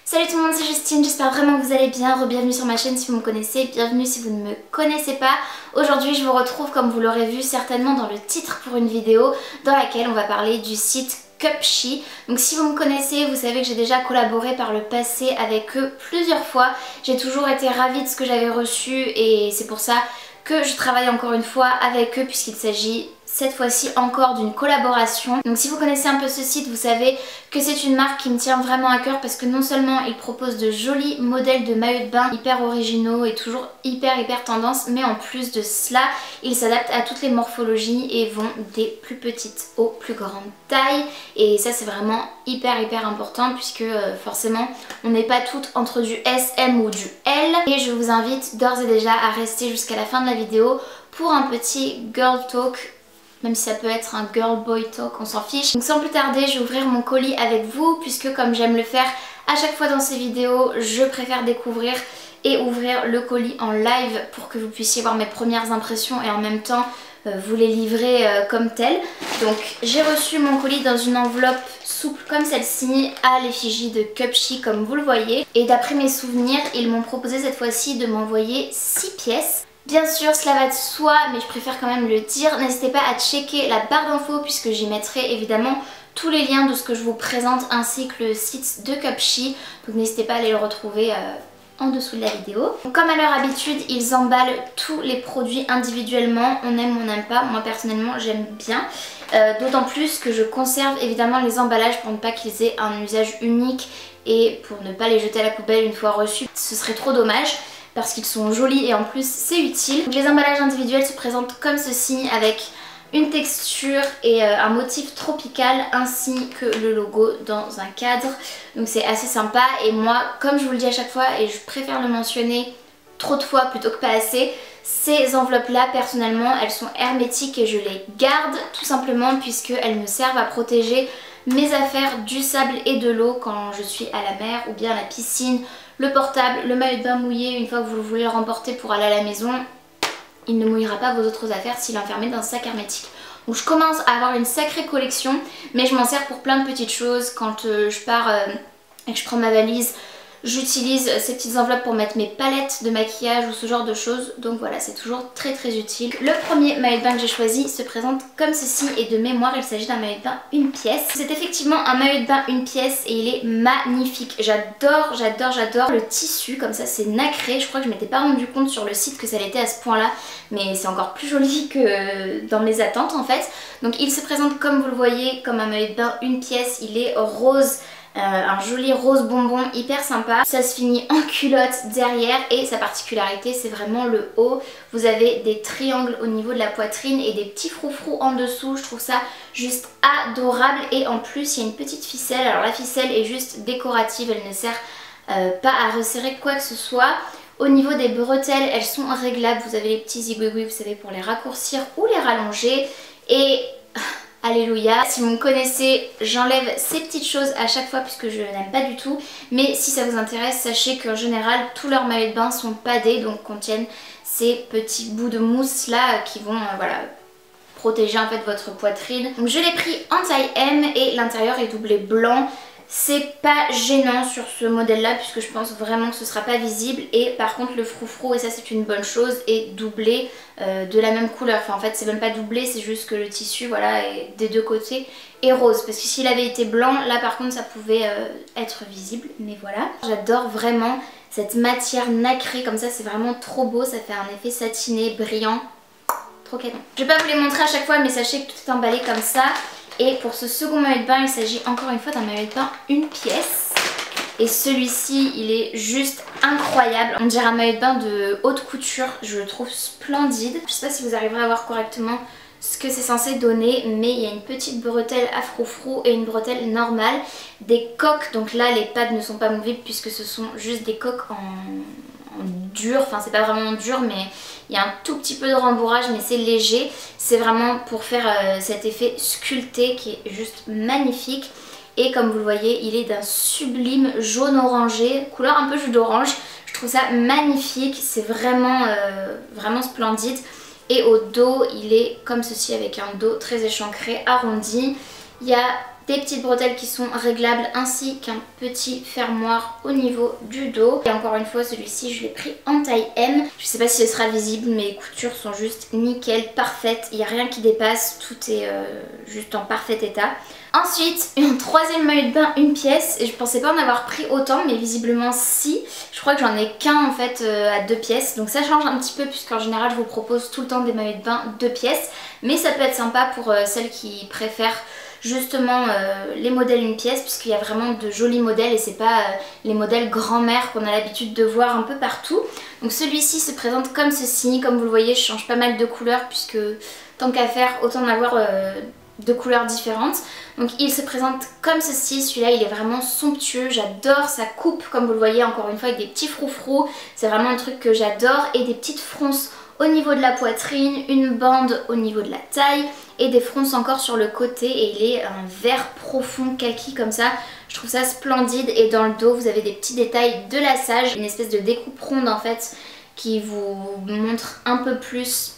Salut tout le monde, c'est Justine, j'espère vraiment que vous allez bien. Re-bienvenue sur ma chaîne si vous me connaissez, bienvenue si vous ne me connaissez pas. Aujourd'hui je vous retrouve, comme vous l'aurez vu certainement dans le titre, pour une vidéo dans laquelle on va parler du site Cupshe. Donc si vous me connaissez, vous savez que j'ai déjà collaboré par le passé avec eux plusieurs fois. J'ai toujours été ravie de ce que j'avais reçu et c'est pour ça que je travaille encore une fois avec eux, puisqu'il s'agit cette fois-ci encore d'une collaboration. Donc si vous connaissez un peu ce site, vous savez que c'est une marque qui me tient vraiment à cœur, parce que non seulement ils proposent de jolis modèles de maillots de bain hyper originaux et toujours hyper tendance, mais en plus de cela, ils s'adaptent à toutes les morphologies et vont des plus petites aux plus grandes tailles. Et ça c'est vraiment hyper important, puisque forcément on n'est pas toutes entre du S, M ou du L. Et je vous invite d'ores et déjà à rester jusqu'à la fin de la vidéo pour un petit girl talk, même si ça peut être un girl boy talk, on s'en fiche. Donc sans plus tarder, je vais ouvrir mon colis avec vous, puisque comme j'aime le faire à chaque fois dans ces vidéos, je préfère découvrir et ouvrir le colis en live pour que vous puissiez voir mes premières impressions et en même temps vous les livrer comme tel. Donc j'ai reçu mon colis dans une enveloppe souple comme celle-ci à l'effigie de Cupshe, comme vous le voyez. Et d'après mes souvenirs, ils m'ont proposé cette fois-ci de m'envoyer 6 pièces. Bien sûr, cela va de soi, mais je préfère quand même le dire. N'hésitez pas à checker la barre d'infos, puisque j'y mettrai évidemment tous les liens de ce que je vous présente ainsi que le site de Cupshe. Donc n'hésitez pas à aller le retrouver en dessous de la vidéo. Donc, comme à leur habitude, ils emballent tous les produits individuellement. On aime, on n'aime pas. Moi personnellement, j'aime bien. D'autant plus que je conserve évidemment les emballages pour ne pas qu'ils aient un usage unique et pour ne pas les jeter à la poubelle une fois reçus. Ce serait trop dommage, parce qu'ils sont jolis et en plus c'est utile. Donc les emballages individuels se présentent comme ceci, avec une texture et un motif tropical, ainsi que le logo dans un cadre. Donc c'est assez sympa, et moi, comme je vous le dis à chaque fois et je préfère le mentionner trop de fois plutôt que pas assez, ces enveloppes là personnellement elles sont hermétiques et je les garde tout simplement puisqu'elles me servent à protéger mes affaires du sable et de l'eau quand je suis à la mer ou bien à la piscine. Le portable, le maillot de bain mouillé, une fois que vous voulez le remporter pour aller à la maison, il ne mouillera pas vos autres affaires s'il est enfermé dans un sac hermétique. Donc je commence à avoir une sacrée collection, mais je m'en sers pour plein de petites choses. Quand je pars et que je prends ma valise, j'utilise ces petites enveloppes pour mettre mes palettes de maquillage ou ce genre de choses. Donc voilà, c'est toujours très utile. Le premier maillot de bain que j'ai choisi se présente comme ceci, et de mémoire il s'agit d'un maillot de bain une pièce. C'est effectivement un maillot de bain une pièce et il est magnifique. J'adore le tissu, comme ça c'est nacré. Je crois que je m'étais pas rendu compte sur le site que ça l'était à ce point là, mais c'est encore plus joli que dans mes attentes en fait. Donc il se présente comme vous le voyez comme un maillot de bain une pièce. Il est rose, un joli rose bonbon hyper sympa. Ça se finit en culotte derrière, et sa particularité c'est vraiment le haut. Vous avez des triangles au niveau de la poitrine et des petits froufrous en dessous. Je trouve ça juste adorable, et en plus il y a une petite ficelle. Alors la ficelle est juste décorative, elle ne sert pas à resserrer quoi que ce soit. Au niveau des bretelles, elles sont réglables. Vous avez les petits zigouigouis, vous savez, pour les raccourcir ou les rallonger. Et alléluia, si vous me connaissez, j'enlève ces petites choses à chaque fois puisque je n'aime pas du tout. Mais si ça vous intéresse, sachez qu'en général tous leurs maillots de bain sont padés, donc contiennent ces petits bouts de mousse là qui vont voilà, protéger en fait votre poitrine. Donc je l'ai pris en taille M et l'intérieur est doublé blanc. C'est pas gênant sur ce modèle là, puisque je pense vraiment que ce sera pas visible. Et par contre le froufrou, et ça c'est une bonne chose, est doublé de la même couleur. Enfin en fait c'est même pas doublé, c'est juste que le tissu voilà est des deux côtés est rose. Parce que s'il avait été blanc, là par contre ça pouvait être visible. Mais voilà, j'adore vraiment cette matière nacrée comme ça, c'est vraiment trop beau. Ça fait un effet satiné, brillant, trop canon. Je vais pas vous les montrer à chaque fois, mais sachez que tout est emballé comme ça. Et pour ce second maillot de bain, il s'agit encore une fois d'un maillot de bain une pièce. Et celui-ci, il est juste incroyable. On dirait un maillot de bain de haute couture, je le trouve splendide. Je sais pas si vous arriverez à voir correctement ce que c'est censé donner, mais il y a une petite bretelle à froufrou et une bretelle normale. Des coques, donc là les pads ne sont pas movibles puisque ce sont juste des coques en dur, enfin c'est pas vraiment dur, mais il y a un tout petit peu de rembourrage, mais c'est léger. C'est vraiment pour faire cet effet sculpté qui est juste magnifique. Et comme vous le voyez, il est d'un sublime jaune orangé, couleur un peu jus d'orange. Je trouve ça magnifique, c'est vraiment, vraiment splendide. Et au dos, il est comme ceci, avec un dos très échancré, arrondi. Il y a des petites bretelles qui sont réglables ainsi qu'un petit fermoir au niveau du dos. Et encore une fois, celui-ci je l'ai pris en taille M. Je sais pas si ce sera visible, mais les coutures sont juste nickel, parfaites. Il n'y a rien qui dépasse, tout est juste en parfait état. Ensuite, un troisième maillot de bain, une pièce. Et je pensais pas en avoir pris autant, mais visiblement si. Je crois que j'en ai qu'un en fait à 2 pièces. Donc ça change un petit peu puisqu'en général je vous propose tout le temps des maillots de bain 2 pièces. Mais ça peut être sympa pour celles qui préfèrent justement les modèles une pièce, puisqu'il y a vraiment de jolis modèles et c'est pas les modèles grand-mère qu'on a l'habitude de voir un peu partout. Donc celui-ci se présente comme ceci. Comme vous le voyez, je change pas mal de couleurs puisque tant qu'à faire, autant en avoir de couleurs différentes. Donc il se présente comme ceci. Celui-là il est vraiment somptueux, j'adore sa coupe comme vous le voyez, encore une fois avec des petits froufrous. C'est vraiment un truc que j'adore, et des petites fronces au niveau de la poitrine, une bande au niveau de la taille et des fronces encore sur le côté, et il est un vert profond kaki comme ça. Je trouve ça splendide. Et dans le dos vous avez des petits détails de lassage, une espèce de découpe ronde en fait qui vous montre un peu plus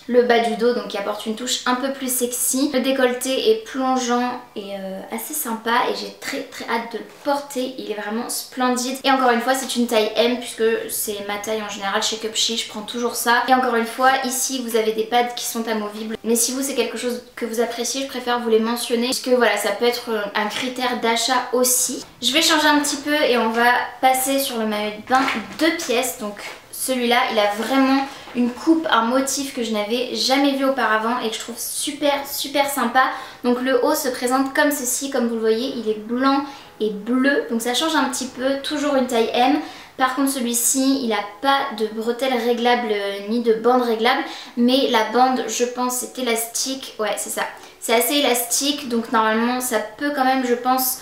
le bas du dos, donc qui apporte une touche un peu plus sexy. Le décolleté est plongeant et assez sympa, et j'ai très hâte de le porter. Il est vraiment splendide. Et encore une fois c'est une taille M puisque c'est ma taille en général chez Cupshe, je prends toujours ça. Et encore une fois ici vous avez des pads qui sont amovibles, mais si vous c'est quelque chose que vous appréciez, je préfère vous les mentionner puisque voilà, ça peut être un critère d'achat aussi. Je vais changer un petit peu et on va passer sur le maillot de bain 2 pièces. Donc celui-là il a vraiment une coupe, un motif que je n'avais jamais vu auparavant et que je trouve super sympa. Donc le haut se présente comme ceci, comme vous le voyez, il est blanc et bleu, donc ça change un petit peu, toujours une taille M. Par contre celui-ci il n'a pas de bretelles réglables ni de bande réglable, mais la bande je pense est élastique, ouais c'est ça, c'est assez élastique, donc normalement ça peut quand même je pense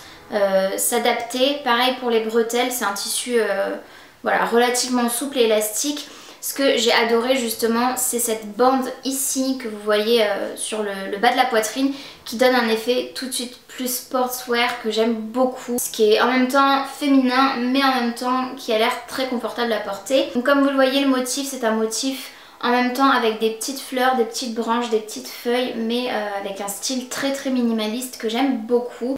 s'adapter. Pareil pour les bretelles, c'est un tissu voilà, relativement souple et élastique. Ce que j'ai adoré justement, c'est cette bande ici que vous voyez sur le bas de la poitrine, qui donne un effet tout de suite plus sportswear que j'aime beaucoup. Ce qui est en même temps féminin mais en même temps qui a l'air très confortable à porter. Donc comme vous le voyez, le motif c'est un motif en même temps avec des petites fleurs, des petites branches, des petites feuilles, mais avec un style très minimaliste que j'aime beaucoup.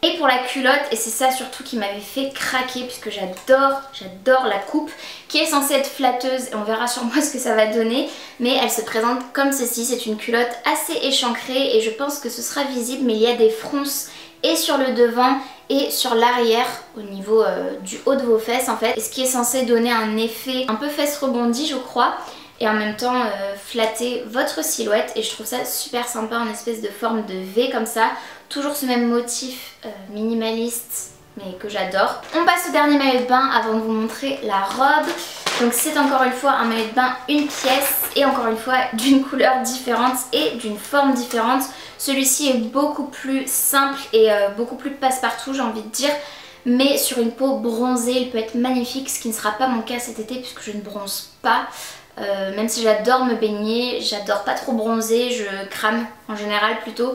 Et pour la culotte, et c'est ça surtout qui m'avait fait craquer puisque j'adore la coupe qui est censée être flatteuse, et on verra sur moi ce que ça va donner, mais elle se présente comme ceci. C'est une culotte assez échancrée et je pense que ce sera visible, mais il y a des fronces et sur le devant et sur l'arrière au niveau du haut de vos fesses en fait, et ce qui est censé donner un effet un peu fesses rebondies je crois, et en même temps flatter votre silhouette, et je trouve ça super sympa en espèce de forme de V comme ça. Toujours ce même motif minimaliste mais que j'adore. On passe au dernier maillot de bain avant de vous montrer la robe. Donc c'est encore une fois un maillot de bain une pièce, et encore une fois d'une couleur différente et d'une forme différente. Celui-ci est beaucoup plus simple et beaucoup plus passe-partout j'ai envie de dire, mais sur une peau bronzée il peut être magnifique, ce qui ne sera pas mon cas cet été puisque je ne bronze pas. Même si j'adore me baigner, j'adore pas trop bronzer, je crame en général plutôt.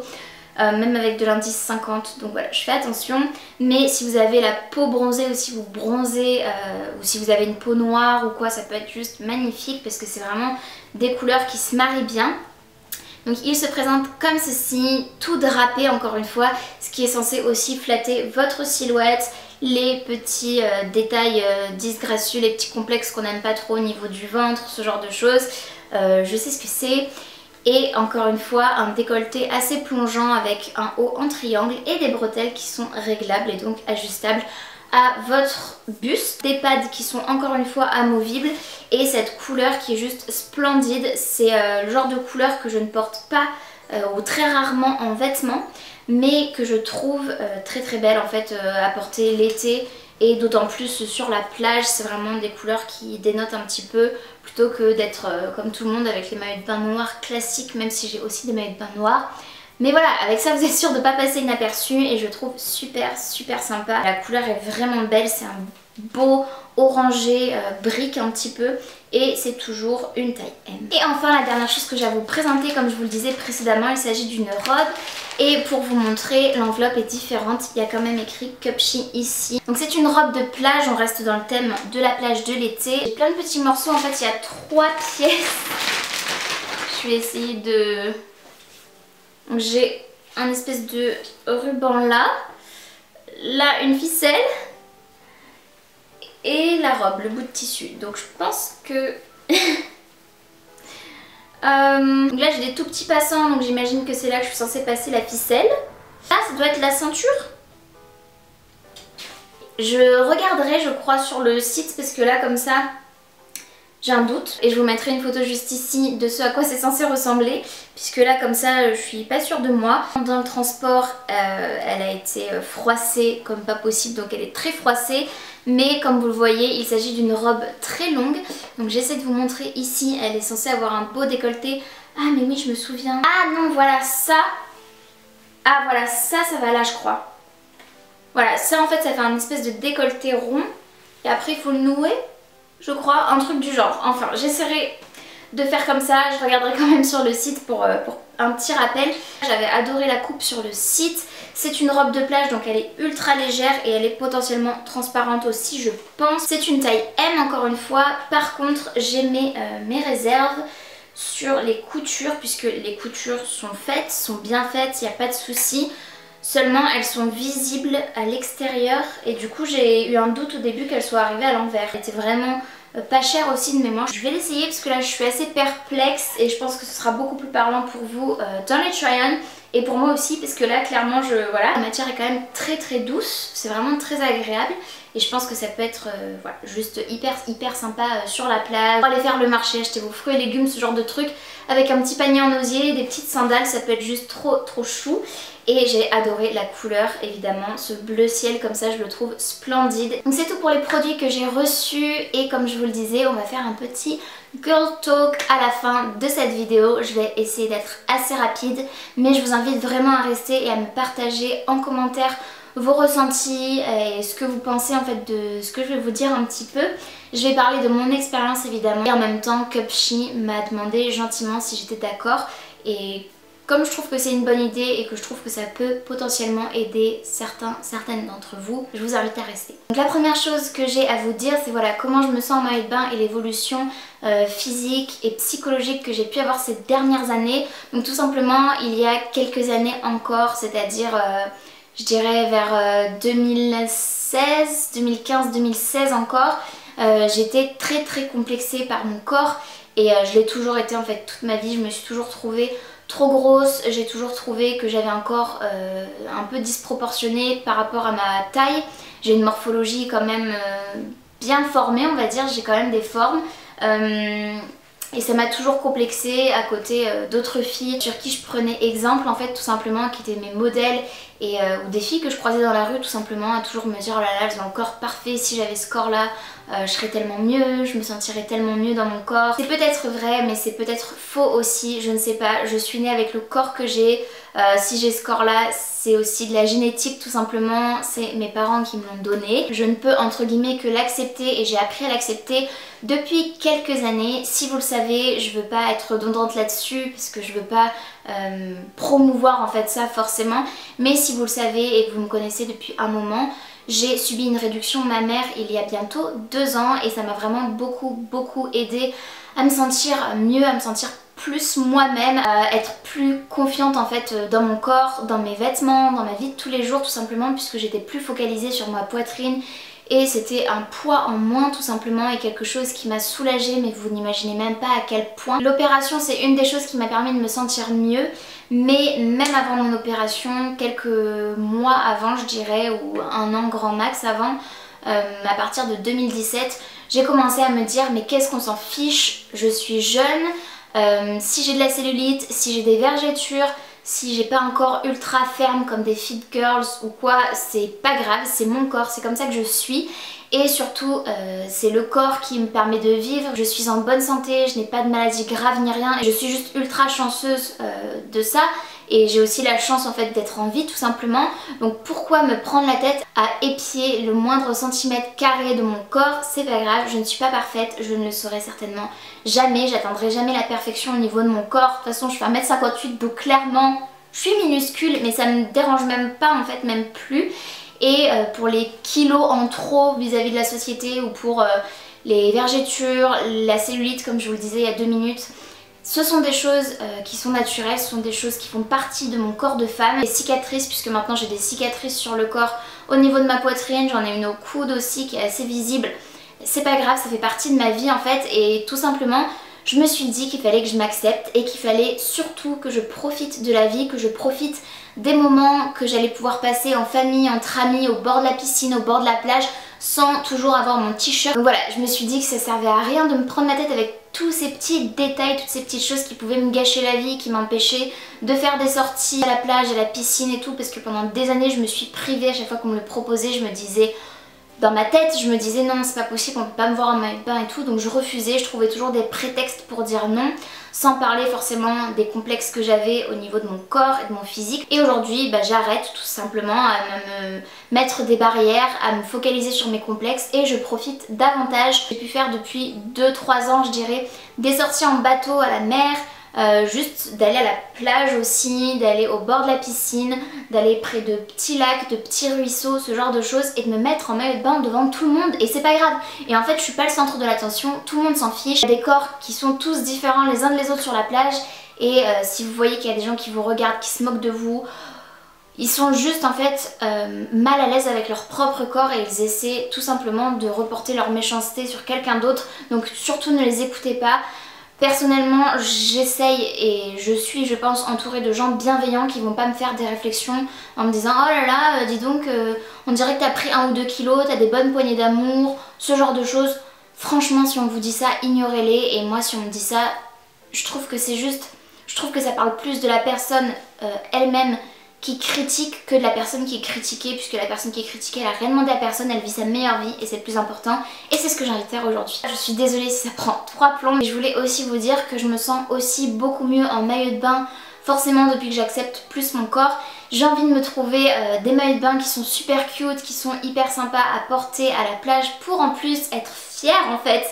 Même avec de l'indice 50, donc voilà, je fais attention. Mais si vous avez la peau bronzée ou si vous bronzez ou si vous avez une peau noire ou quoi, ça peut être juste magnifique parce que c'est vraiment des couleurs qui se marient bien. Donc il se présente comme ceci, tout drapé encore une fois, ce qui est censé aussi flatter votre silhouette, les petits détails disgracieux, les petits complexes qu'on n'aime pas trop au niveau du ventre, ce genre de choses. Je sais ce que c'est. Et encore une fois un décolleté assez plongeant avec un haut en triangle et des bretelles qui sont réglables et donc ajustables à votre buste. Des pads qui sont encore une fois amovibles, et cette couleur qui est juste splendide. C'est le genre de couleur que je ne porte pas ou très rarement en vêtements, mais que je trouve très belle en fait à porter l'été. Et d'autant plus sur la plage, c'est vraiment des couleurs qui dénotent un petit peu, plutôt que d'être comme tout le monde avec les maillots de bain noirs classiques, même si j'ai aussi des maillots de bain noirs. Mais voilà, avec ça vous êtes sûr de ne pas passer inaperçu, et je trouve super sympa. La couleur est vraiment belle, c'est un beau orangé brique un petit peu, et c'est toujours une taille M. Et enfin la dernière chose que j'ai à vous présenter, comme je vous le disais précédemment, il s'agit d'une robe. Et pour vous montrer, l'enveloppe est différente, il y a quand même écrit Cupshe ici. Donc c'est une robe de plage, on reste dans le thème de la plage de l'été. J'ai plein de petits morceaux, en fait il y a 3 pièces. Je vais essayer de... Donc j'ai un espèce de ruban là. Là une ficelle. Et la robe, le bout de tissu. Donc je pense que... donc là j'ai des tout petits passants, donc j'imagine que c'est là que je suis censée passer la ficelle. Là ça doit être la ceinture. Je regarderai je crois sur le site parce que là comme ça j'ai un doute. Et je vous mettrai une photo juste ici de ce à quoi c'est censé ressembler. Puisque là comme ça je suis pas sûre de moi. Dans le transport elle a été froissée comme pas possible, donc elle est très froissée. Mais comme vous le voyez il s'agit d'une robe très longue. Donc j'essaie de vous montrer ici, elle est censée avoir un beau décolleté. Ah mais oui je me souviens. Ah non voilà ça. Ah voilà ça va là je crois. Voilà ça en fait ça fait un espèce de décolleté rond. Et après il faut le nouer je crois, un truc du genre. Enfin j'essaierai de faire comme ça, je regarderai quand même sur le site pour un petit rappel. J'avais adoré la coupe sur le site. C'est une robe de plage donc elle est ultra légère et elle est potentiellement transparente aussi je pense. C'est une taille M encore une fois. Par contre j'ai mes réserves sur les coutures puisque les coutures sont faites, sont bien faites, il n'y a pas de souci. Seulement elles sont visibles à l'extérieur et du coup j'ai eu un doute au début qu'elles soient arrivées à l'envers. Elle était vraiment pas chère aussi de mémoire. Je vais l'essayer parce que là je suis assez perplexe et je pense que ce sera beaucoup plus parlant pour vous dans les try-on. Et pour moi aussi parce que là clairement voilà, la matière est quand même très douce, c'est vraiment très agréable. Et je pense que ça peut être voilà, juste hyper sympa sur la plage. Pour aller faire le marché, acheter vos fruits et légumes, ce genre de trucs. Avec un petit panier en osier, des petites sandales, ça peut être juste trop chou. Et j'ai adoré la couleur évidemment, ce bleu ciel comme ça je le trouve splendide. Donc c'est tout pour les produits que j'ai reçus et comme je vous le disais on va faire un petit girl talk à la fin de cette vidéo. Je vais essayer d'être assez rapide mais je vous invite vraiment à rester et à me partager en commentaire vos ressentis et ce que vous pensez en fait de ce que je vais vous dire un petit peu. Je vais parler de mon expérience évidemment et en même temps Cupshe m'a demandé gentiment si j'étais d'accord et comme je trouve que c'est une bonne idée et que je trouve que ça peut potentiellement aider certaines d'entre vous, je vous invite à rester. Donc la première chose que j'ai à vous dire c'est voilà comment je me sens en maillot de bain et l'évolution physique et psychologique que j'ai pu avoir ces dernières années. Donc tout simplement il y a quelques années encore, c'est-à-dire je dirais vers 2016, 2015, 2016 encore, j'étais très complexée par mon corps et je l'ai toujours été en fait toute ma vie. Je me suis toujours trouvée trop grosse, j'ai toujours trouvé que j'avais un corps un peu disproportionné par rapport à ma taille. J'ai une morphologie quand même bien formée on va dire, j'ai quand même des formes. Et ça m'a toujours complexée à côté d'autres filles sur qui je prenais exemple en fait tout simplement, qui étaient mes modèles et ou des filles que je croisais dans la rue tout simplement, à toujours me dire oh là là elles ont le corps parfait, si j'avais ce corps là je serais tellement mieux, je me sentirais tellement mieux dans mon corps. C'est peut-être vrai mais c'est peut-être faux aussi, je ne sais pas, je suis née avec le corps que j'ai, si j'ai ce corps là c'est aussi de la génétique tout simplement, c'est mes parents qui me l'ont donné. Je ne peux entre guillemets que l'accepter et j'ai appris à l'accepter depuis quelques années. Si vous le savez, je veux pas être redondante là-dessus parce que je veux pas promouvoir en fait ça forcément, mais si vous le savez et que vous me connaissez depuis un moment, j'ai subi une réduction mammaire il y a bientôt 2 ans et ça m'a vraiment beaucoup aidé à me sentir mieux, à me sentir plus moi-même, à être plus confiante en fait dans mon corps, dans mes vêtements, dans ma vie de tous les jours tout simplement, puisque j'étais plus focalisée sur ma poitrine et c'était un poids en moins tout simplement et quelque chose qui m'a soulagée, mais vous n'imaginez même pas à quel point. L'opération c'est une des choses qui m'a permis de me sentir mieux, mais même avant mon opération, quelques mois avant je dirais, ou 1 an grand max avant, à partir de 2017, j'ai commencé à me dire mais qu'est-ce qu'on s'en fiche, je suis jeune, si j'ai de la cellulite, si j'ai des vergetures, si j'ai pas un corps ultra ferme comme des fit girls ou quoi, c'est pas grave, c'est mon corps, c'est comme ça que je suis. Et surtout c'est le corps qui me permet de vivre, je suis en bonne santé, je n'ai pas de maladie grave ni rien, et je suis juste ultra chanceuse de ça. Et j'ai aussi la chance en fait d'être en vie tout simplement. Donc pourquoi me prendre la tête à épier le moindre centimètre carré de mon corps? C'est pas grave, je ne suis pas parfaite, je ne le serai certainement jamais, j'atteindrai jamais la perfection au niveau de mon corps. De toute façon je fais 1m58 donc clairement je suis minuscule, mais ça me dérange même pas en fait, même plus. Et pour les kilos en trop vis-à-vis de la société ou pour les vergetures, la cellulite comme je vous le disais il y a 2 minutes, Ce sont des choses qui sont naturelles, ce sont des choses qui font partie de mon corps de femme. Les cicatrices, puisque maintenant j'ai des cicatrices sur le corps au niveau de ma poitrine, j'en ai une au coude aussi qui est assez visible. C'est pas grave, ça fait partie de ma vie en fait, et tout simplement je me suis dit qu'il fallait que je m'accepte et qu'il fallait surtout que je profite de la vie, que je profite des moments que j'allais pouvoir passer en famille, entre amis, au bord de la piscine, au bord de la plage, sans toujours avoir mon t-shirt. Donc voilà, je me suis dit que ça servait à rien de me prendre la tête avec tous ces petits détails, toutes ces petites choses qui pouvaient me gâcher la vie, qui m'empêchaient de faire des sorties à la plage, à la piscine et tout, parce que pendant des années je me suis privée. À chaque fois qu'on me le proposait, je me disais... Dans ma tête, je me disais non, c'est pas possible, on peut pas me voir en maillot de bain et tout, donc je refusais, je trouvais toujours des prétextes pour dire non, sans parler forcément des complexes que j'avais au niveau de mon corps et de mon physique. Et aujourd'hui, j'arrête tout simplement à me mettre des barrières, à me focaliser sur mes complexes et je profite davantage. J'ai pu faire depuis 2-3 ans, je dirais, des sorties en bateau à la mer, juste d'aller à la plage aussi, d'aller au bord de la piscine, d'aller près de petits lacs, de petits ruisseaux, ce genre de choses, et de me mettre en maillot de bain devant tout le monde, et c'est pas grave. Et en fait je suis pas le centre de l'attention, tout le monde s'en fiche. Il y a des corps qui sont tous différents les uns des autres sur la plage, et si vous voyez qu'il y a des gens qui vous regardent, qui se moquent de vous, ils sont juste en fait mal à l'aise avec leur propre corps et ils essaient tout simplement de reporter leur méchanceté sur quelqu'un d'autre, donc surtout ne les écoutez pas. Personnellement, j'essaye et je suis, je pense, entourée de gens bienveillants qui vont pas me faire des réflexions en me disant oh là là, dis donc, on dirait que t'as pris 1 ou 2 kilos, t'as des bonnes poignées d'amour, ce genre de choses. Franchement, si on vous dit ça, ignorez-les. Et moi, si on me dit ça, je trouve que c'est juste, je trouve que ça parle plus de la personne elle-même qui critique que de la personne qui est critiquée, puisque la personne qui est critiquée, elle a rien demandé à personne, elle vit sa meilleure vie et c'est le plus important, et c'est ce que j'ai envie de faire aujourd'hui. Je suis désolée si ça prend 3 plombs, mais je voulais aussi vous dire que je me sens aussi beaucoup mieux en maillot de bain, forcément depuis que j'accepte plus mon corps. J'ai envie de me trouver des maillots de bain qui sont super cute, qui sont hyper sympas à porter à la plage pour en plus être fière en fait,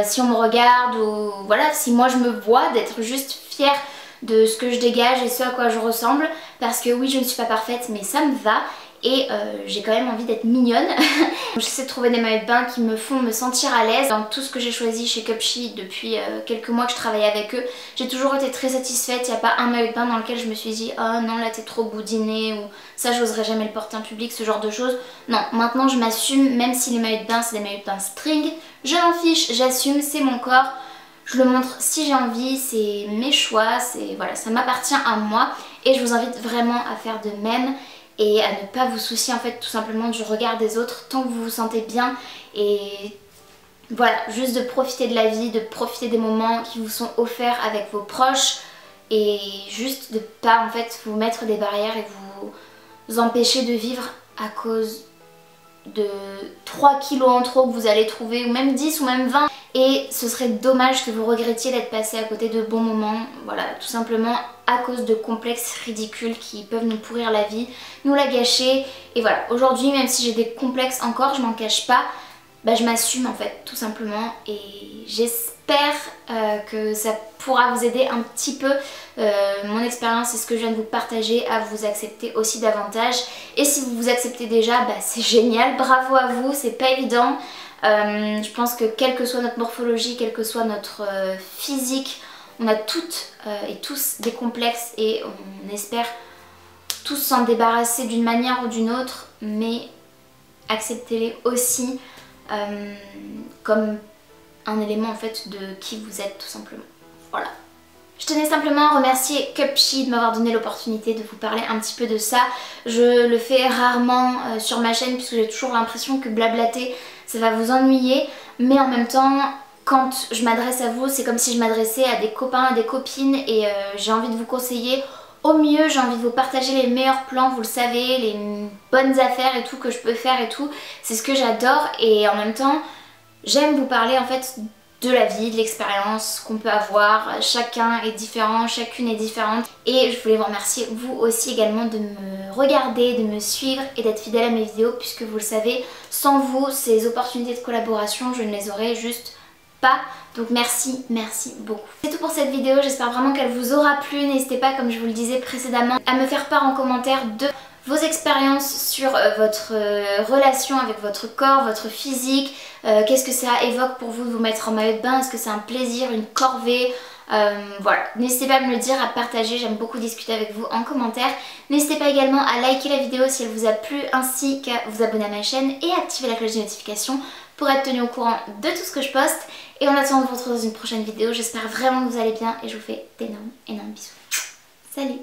si on me regarde ou voilà, si moi je me vois, d'être juste fière de ce que je dégage et ce à quoi je ressemble, parce que oui, je ne suis pas parfaite mais ça me va et j'ai quand même envie d'être mignonne. J'essaie de trouver des maillots de bain qui me font me sentir à l'aise. Dans tout ce que j'ai choisi chez Cupshe depuis quelques mois que je travaille avec eux, j'ai toujours été très satisfaite. Il n'y a pas un maillot de bain dans lequel je me suis dit oh non là t'es trop boudiné ou ça j'oserais jamais le porter en public, ce genre de choses. Non, maintenant je m'assume, même si les maillots de bain c'est des maillots de bain string, je m'en fiche, j'assume, c'est mon corps. Je le montre si j'ai envie, c'est mes choix, voilà, ça m'appartient à moi et je vous invite vraiment à faire de même et à ne pas vous soucier en fait tout simplement du regard des autres tant que vous vous sentez bien et voilà, juste de profiter de la vie, de profiter des moments qui vous sont offerts avec vos proches et juste de pas en fait vous mettre des barrières et vous empêcher de vivre à cause de 3 kilos en trop que vous allez trouver, ou même 10 ou même 20, et ce serait dommage que vous regrettiez d'être passé à côté de bons moments, voilà, tout simplement à cause de complexes ridicules qui peuvent nous pourrir la vie, nous la gâcher. Et voilà, aujourd'hui même si j'ai des complexes encore, je m'en cache pas, je m'assume en fait tout simplement et j'espère que ça pourra vous aider un petit peu. Mon expérience et ce que je viens de vous partager à vous accepter aussi davantage, et si vous vous acceptez déjà, c'est génial, bravo à vous, c'est pas évident. Je pense que quelle que soit notre morphologie, quel que soit notre physique, on a toutes et tous des complexes et on espère tous s'en débarrasser d'une manière ou d'une autre, mais acceptez-les aussi comme un élément en fait de qui vous êtes tout simplement. Voilà. Je tenais simplement à remercier Cupshe de m'avoir donné l'opportunité de vous parler un petit peu de ça. Je le fais rarement sur ma chaîne puisque j'ai toujours l'impression que blablater ça va vous ennuyer, mais en même temps quand je m'adresse à vous c'est comme si je m'adressais à des copains, à des copines et j'ai envie de vous conseiller au mieux, j'ai envie de vous partager les meilleurs plans, vous le savez, les bonnes affaires et tout que je peux faire et tout, c'est ce que j'adore et en même temps j'aime vous parler en fait de la vie, de l'expérience qu'on peut avoir, chacun est différent, chacune est différente et je voulais vous remercier vous aussi également de me regarder, de me suivre et d'être fidèle à mes vidéos puisque vous le savez, sans vous ces opportunités de collaboration je ne les aurais juste pas, donc merci beaucoup. C'est tout pour cette vidéo, j'espère vraiment qu'elle vous aura plu, n'hésitez pas comme je vous le disais précédemment à me faire part en commentaire de vos expériences sur votre relation avec votre corps, votre physique, qu'est-ce que ça évoque pour vous de vous mettre en maillot de bain, est-ce que c'est un plaisir, une corvée, Voilà, n'hésitez pas à me le dire, à partager, j'aime beaucoup discuter avec vous en commentaire. N'hésitez pas également à liker la vidéo si elle vous a plu, ainsi qu'à vous abonner à ma chaîne et à activer la cloche de notification pour être tenu au courant de tout ce que je poste. Et en attendant de vous retrouver dans une prochaine vidéo, j'espère vraiment que vous allez bien et je vous fais d'énormes bisous. Salut!